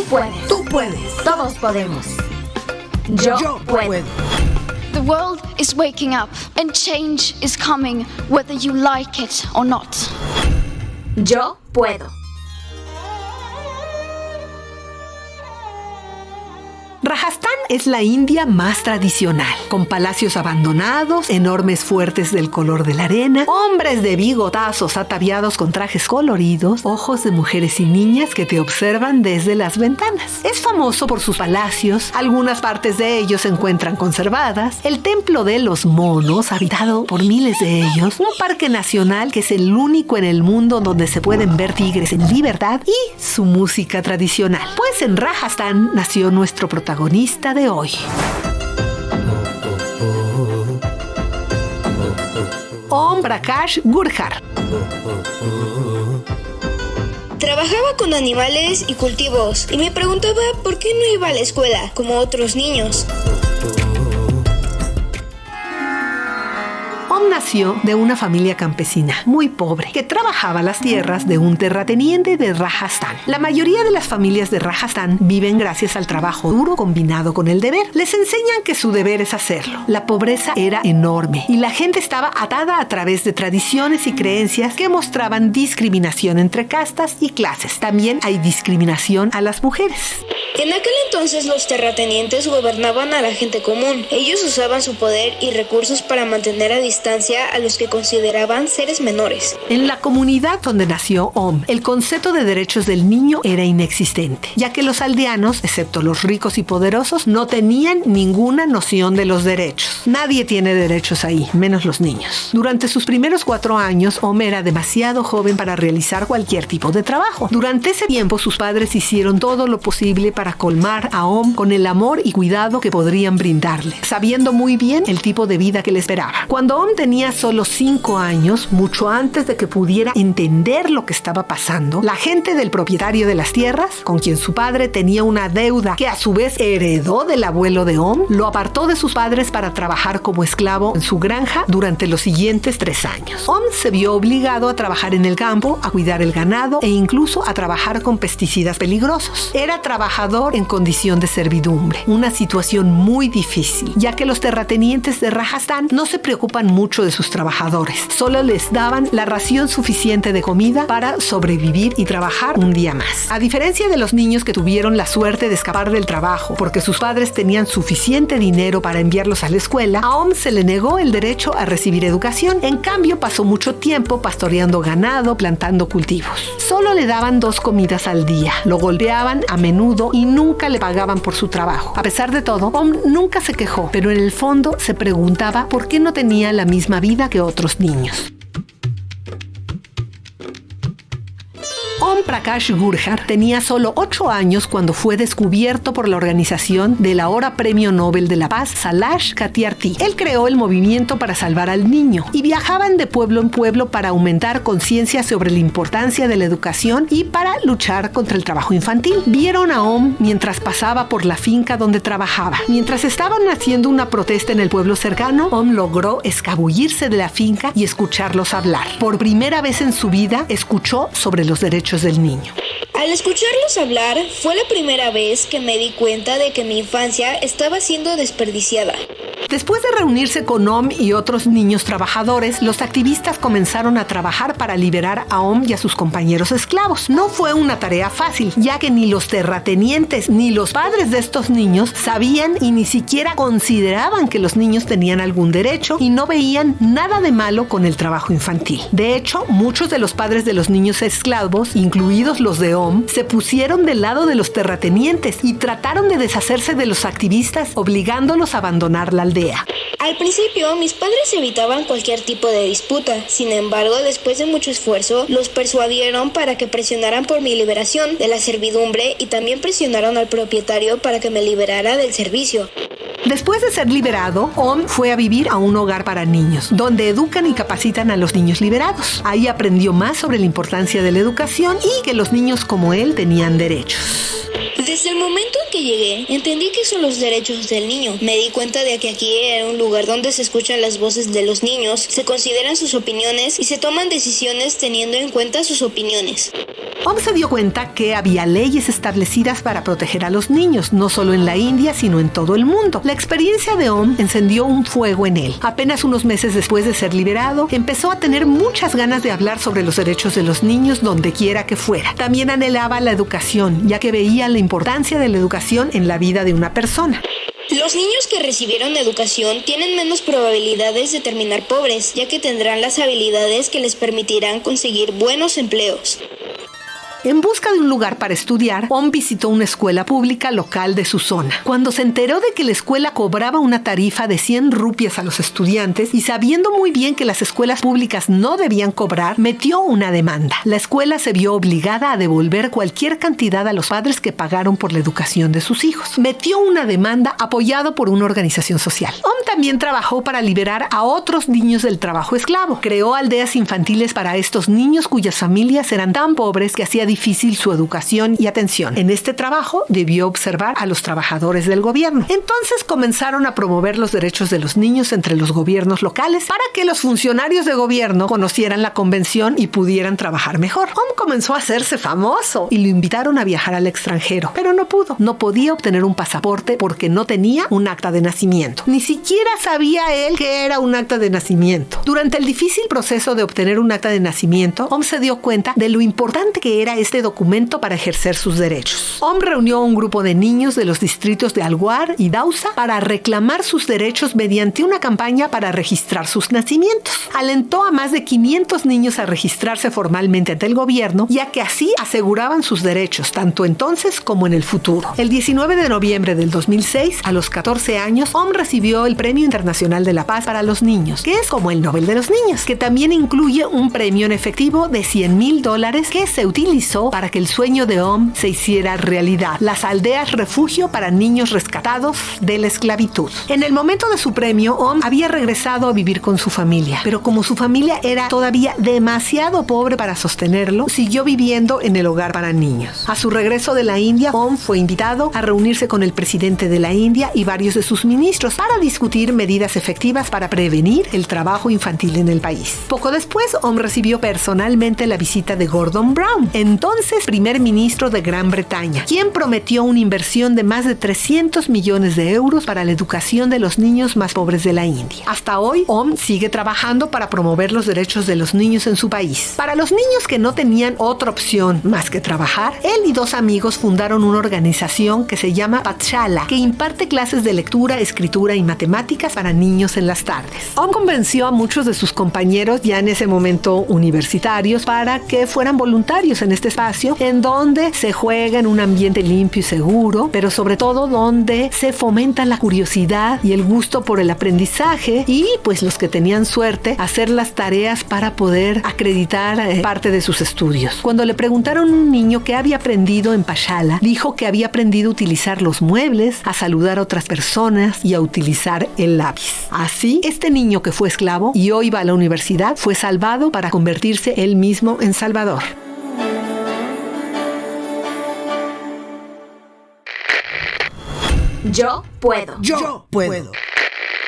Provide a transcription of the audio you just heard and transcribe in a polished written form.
Tú puedes. Tú puedes. Todos podemos. Yo puedo. The world is waking up and change is coming whether you like it or not. Yo puedo. Rajastán es la India más tradicional, con palacios abandonados, enormes fuertes del color de la arena, hombres de bigotazos ataviados con trajes coloridos, ojos de mujeres y niñas que te observan desde las ventanas. Es famoso por sus palacios, algunas partes de ellos se encuentran conservadas, el templo de los monos, habitado por miles de ellos, un parque nacional que es el único en el mundo donde se pueden ver tigres en libertad y su música tradicional. Pues en Rajastán nació nuestro protagonista de hoy. Om Prakash Gurjar. Trabajaba con animales y cultivos y me preguntaba por qué no iba a la escuela como otros niños. Om nació de una familia campesina muy pobre que trabajaba las tierras de un terrateniente de Rajastán. La mayoría de las familias de Rajastán viven gracias al trabajo duro combinado con el deber. Les enseñan que su deber es hacerlo. La pobreza era enorme y la gente estaba atada a través de tradiciones y creencias que mostraban discriminación entre castas y clases. También hay discriminación a las mujeres. En aquel entonces los terratenientes gobernaban a la gente común. Ellos usaban su poder y recursos para mantener a distancia a los que consideraban seres menores. En la comunidad donde nació Om, el concepto de derechos del niño era inexistente, ya que los aldeanos, excepto los ricos y poderosos, no tenían ninguna noción de los derechos. Nadie tiene derechos ahí, menos los niños. Durante sus primeros 4 años, Om era demasiado joven para realizar cualquier tipo de trabajo. Durante ese tiempo, sus padres hicieron todo lo posible para colmar a Om con el amor y cuidado que podrían brindarle, sabiendo muy bien el tipo de vida que le esperaba. Cuando Om tenía solo 5 años, mucho antes de que pudiera entender lo que estaba pasando, la gente del propietario de las tierras, con quien su padre tenía una deuda que a su vez heredó del abuelo de Om, lo apartó de sus padres para trabajar como esclavo en su granja durante los siguientes 3 años. Om se vio obligado a trabajar en el campo, a cuidar el ganado e incluso a trabajar con pesticidas peligrosos. Era trabajador en condición de servidumbre, una situación muy difícil, ya que los terratenientes de Rajastán no se preocupan mucho de sus trabajadores, solo les daban la ración suficiente de comida para sobrevivir y trabajar un día más. A diferencia de los niños que tuvieron la suerte de escapar del trabajo porque sus padres tenían suficiente dinero para enviarlos a la escuela, a Om se le negó el derecho a recibir educación. En cambio, pasó mucho tiempo pastoreando ganado, plantando cultivos. Solo le daban 2 comidas al día, lo golpeaban a menudo y nunca le pagaban por su trabajo. A pesar de todo, Om nunca se quejó, pero en el fondo se preguntaba por qué no tenía la misma vida que otros niños. Om Prakash Gurjar tenía solo 8 años cuando fue descubierto por la organización del ahora Premio Nobel de la Paz, Sailash Satyarthi. Él creó el movimiento para salvar al niño y viajaban de pueblo en pueblo para aumentar conciencia sobre la importancia de la educación y para luchar contra el trabajo infantil. Vieron a Om mientras pasaba por la finca donde trabajaba. Mientras estaban haciendo una protesta en el pueblo cercano, Om logró escabullirse de la finca y escucharlos hablar. Por primera vez en su vida, escuchó sobre los derechos del niño. Al escucharlos hablar, fue la primera vez que me di cuenta de que mi infancia estaba siendo desperdiciada. Después de reunirse con Om y otros niños trabajadores, los activistas comenzaron a trabajar para liberar a Om y a sus compañeros esclavos. No fue una tarea fácil, ya que ni los terratenientes ni los padres de estos niños sabían y ni siquiera consideraban que los niños tenían algún derecho y no veían nada de malo con el trabajo infantil. De hecho, muchos de los padres de los niños esclavos, incluidos los de Om, se pusieron del lado de los terratenientes y trataron de deshacerse de los activistas, obligándolos a abandonar la aldea. Al principio, mis padres evitaban cualquier tipo de disputa. Sin embargo, después de mucho esfuerzo, los persuadieron para que presionaran por mi liberación de la servidumbre y también presionaron al propietario para que me liberara del servicio. Después de ser liberado, Om fue a vivir a un hogar para niños, donde educan y capacitan a los niños liberados. Ahí aprendió más sobre la importancia de la educación y que los niños como él tenían derechos. Desde el momento en que llegué, entendí qué son los derechos del niño. Me di cuenta de que aquí era un lugar donde se escuchan las voces de los niños, se consideran sus opiniones y se toman decisiones teniendo en cuenta sus opiniones. Om se dio cuenta que había leyes establecidas para proteger a los niños, no solo en la India, sino en todo el mundo. La experiencia de Om encendió un fuego en él. Apenas unos meses después de ser liberado, empezó a tener muchas ganas de hablar sobre los derechos de los niños donde quiera que fuera. También anhelaba la educación, ya que veía la importancia de la educación en la vida de una persona. Los niños que recibieron educación tienen menos probabilidades de terminar pobres, ya que tendrán las habilidades que les permitirán conseguir buenos empleos. En busca de un lugar para estudiar, Om visitó una escuela pública local de su zona. Cuando se enteró de que la escuela cobraba una tarifa de 100 rupias a los estudiantes y sabiendo muy bien que las escuelas públicas no debían cobrar, metió una demanda. La escuela se vio obligada a devolver cualquier cantidad a los padres que pagaron por la educación de sus hijos. Metió una demanda apoyado por una organización social. Om también trabajó para liberar a otros niños del trabajo esclavo. Creó aldeas infantiles para estos niños cuyas familias eran tan pobres que hacía difícil su educación y atención. En este trabajo debió observar a los trabajadores del gobierno. Entonces comenzaron a promover los derechos de los niños entre los gobiernos locales para que los funcionarios de gobierno conocieran la convención y pudieran trabajar mejor. Om comenzó a hacerse famoso y lo invitaron a viajar al extranjero, pero no pudo. No podía obtener un pasaporte porque no tenía un acta de nacimiento. Ni siquiera sabía él que era un acta de nacimiento. Durante el difícil proceso de obtener un acta de nacimiento, Om se dio cuenta de lo importante que era este documento para ejercer sus derechos. Om reunió a un grupo de niños de los distritos de Alwar y Dausa para reclamar sus derechos mediante una campaña para registrar sus nacimientos. Alentó a más de 500 niños a registrarse formalmente ante el gobierno, ya que así aseguraban sus derechos, tanto entonces como en el futuro. El 19 de noviembre del 2006, a los 14 años, Om recibió el Premio Internacional de la Paz para los Niños, que es como el Nobel de los Niños, que también incluye un premio en efectivo de $100,000 que se utilizó para que el sueño de Om se hiciera realidad: las aldeas refugio para niños rescatados de la esclavitud. En el momento de su premio, Om había regresado a vivir con su familia, pero como su familia era todavía demasiado pobre para sostenerlo, siguió viviendo en el hogar para niños. A su regreso de la India, Om fue invitado a reunirse con el presidente de la India y varios de sus ministros para discutir medidas efectivas para prevenir el trabajo infantil en el país. Poco después, Om recibió personalmente la visita de Gordon Brown, entonces primer ministro de Gran Bretaña, quien prometió una inversión de más de 300 millones de euros para la educación de los niños más pobres de la India. Hasta hoy, Om sigue trabajando para promover los derechos de los niños en su país. Para los niños que no tenían otra opción más que trabajar, él y 2 amigos fundaron una organización que se llama Pathshala, que imparte clases de lectura, escritura y matemáticas para niños en las tardes. Om convenció a muchos de sus compañeros, ya en ese momento universitarios, para que fueran voluntarios en este espacio en donde se juega en un ambiente limpio y seguro, pero sobre todo donde se fomenta la curiosidad y el gusto por el aprendizaje y, pues, los que tenían suerte, hacer las tareas para poder acreditar parte de sus estudios. Cuando le preguntaron a un niño qué había aprendido en Pathshala, dijo que había aprendido a utilizar los muebles, a saludar a otras personas y a utilizar el lápiz. Así, este niño que fue esclavo y hoy va a la universidad fue salvado para convertirse él mismo en salvador. Yo puedo. Yo puedo.